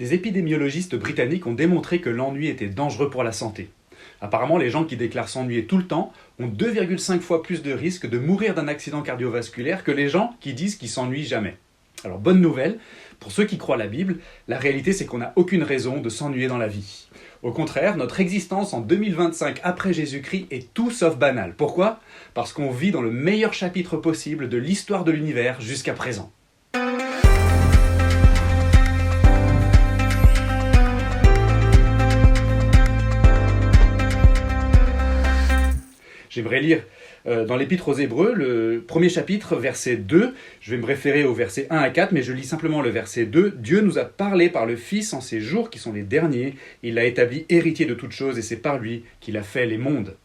Des épidémiologistes britanniques ont démontré que l'ennui était dangereux pour la santé. Apparemment, les gens qui déclarent s'ennuyer tout le temps ont 2,5 fois plus de risques de mourir d'un accident cardiovasculaire que les gens qui disent qu'ils s'ennuient jamais. Alors, bonne nouvelle, pour ceux qui croient la Bible, la réalité c'est qu'on n'a aucune raison de s'ennuyer dans la vie. Au contraire, notre existence en 2025 après Jésus-Christ est tout sauf banale. Pourquoi ? Parce qu'on vit dans le meilleur chapitre possible de l'histoire de l'univers jusqu'à présent. J'aimerais lire dans l'Épître aux Hébreux, le premier chapitre, verset 2. Je vais me référer au verset 1 à 4, mais je lis simplement le verset 2. « Dieu nous a parlé par le Fils en ces jours qui sont les derniers. Il l'a établi héritier de toutes choses et c'est par lui qu'il a fait les mondes. »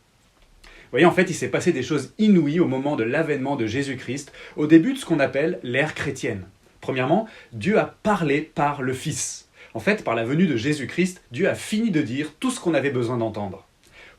Vous voyez, en fait, il s'est passé des choses inouïes au moment de l'avènement de Jésus-Christ, au début de ce qu'on appelle l'ère chrétienne. Premièrement, Dieu a parlé par le Fils. En fait, par la venue de Jésus-Christ, Dieu a fini de dire tout ce qu'on avait besoin d'entendre.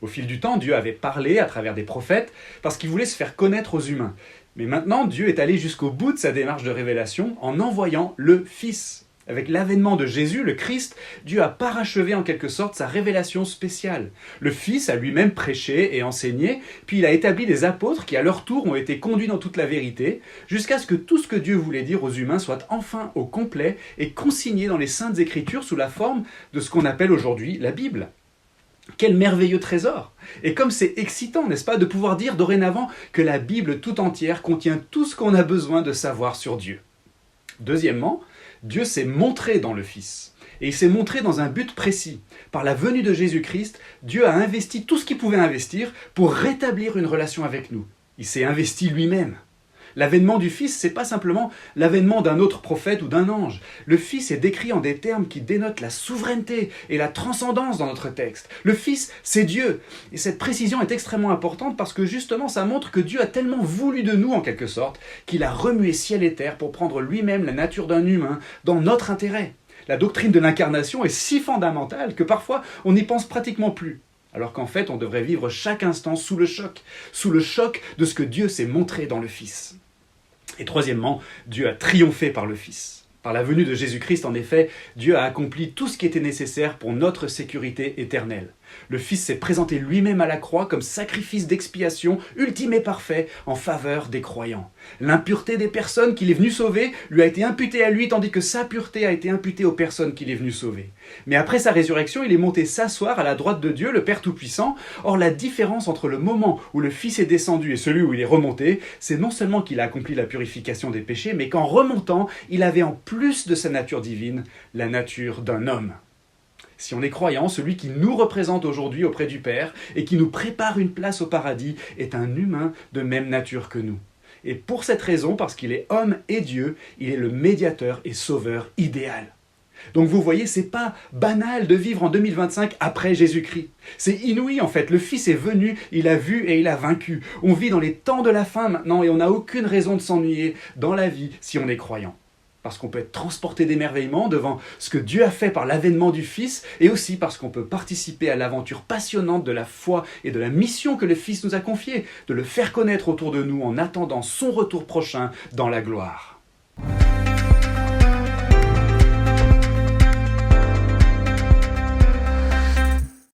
Au fil du temps, Dieu avait parlé à travers des prophètes parce qu'il voulait se faire connaître aux humains. Mais maintenant, Dieu est allé jusqu'au bout de sa démarche de révélation en envoyant le Fils. Avec l'avènement de Jésus, le Christ, Dieu a parachevé en quelque sorte sa révélation spéciale. Le Fils a lui-même prêché et enseigné, puis il a établi des apôtres qui à leur tour ont été conduits dans toute la vérité, jusqu'à ce que tout ce que Dieu voulait dire aux humains soit enfin au complet et consigné dans les Saintes Écritures sous la forme de ce qu'on appelle aujourd'hui la Bible. Quel merveilleux trésor! Et comme c'est excitant, n'est-ce pas, de pouvoir dire dorénavant que la Bible tout entière contient tout ce qu'on a besoin de savoir sur Dieu. Deuxièmement, Dieu s'est montré dans le Fils. Et il s'est montré dans un but précis. Par la venue de Jésus-Christ, Dieu a investi tout ce qu'il pouvait investir pour rétablir une relation avec nous. Il s'est investi lui-même. L'avènement du Fils, c'est pas simplement l'avènement d'un autre prophète ou d'un ange. Le Fils est décrit en des termes qui dénotent la souveraineté et la transcendance dans notre texte. Le Fils, c'est Dieu. Et cette précision est extrêmement importante parce que justement, ça montre que Dieu a tellement voulu de nous, en quelque sorte, qu'il a remué ciel et terre pour prendre lui-même la nature d'un humain dans notre intérêt. La doctrine de l'incarnation est si fondamentale que parfois, on n'y pense pratiquement plus. Alors qu'en fait, on devrait vivre chaque instant sous le choc de ce que Dieu s'est montré dans le Fils. Et troisièmement, Dieu a triomphé par le Fils. Par la venue de Jésus-Christ, en effet, Dieu a accompli tout ce qui était nécessaire pour notre sécurité éternelle. Le Fils s'est présenté lui-même à la croix comme sacrifice d'expiation ultime et parfait en faveur des croyants. L'impureté des personnes qu'il est venu sauver lui a été imputée à lui, tandis que sa pureté a été imputée aux personnes qu'il est venu sauver. Mais après sa résurrection, il est monté s'asseoir à la droite de Dieu, le Père Tout-Puissant. Or, la différence entre le moment où le Fils est descendu et celui où il est remonté, c'est non seulement qu'il a accompli la purification des péchés, mais qu'en remontant, il avait en plus de sa nature divine, la nature d'un homme. Si on est croyant, celui qui nous représente aujourd'hui auprès du Père et qui nous prépare une place au paradis est un humain de même nature que nous. Et pour cette raison, parce qu'il est homme et Dieu, il est le médiateur et sauveur idéal. Donc vous voyez, c'est pas banal de vivre en 2025 après Jésus-Christ. C'est inouï en fait, le Fils est venu, il a vu et il a vaincu. On vit dans les temps de la fin maintenant et on n'a aucune raison de s'ennuyer dans la vie si on est croyant. Parce qu'on peut être transporté d'émerveillement devant ce que Dieu a fait par l'avènement du Fils, et aussi parce qu'on peut participer à l'aventure passionnante de la foi et de la mission que le Fils nous a confiée, de le faire connaître autour de nous en attendant son retour prochain dans la gloire.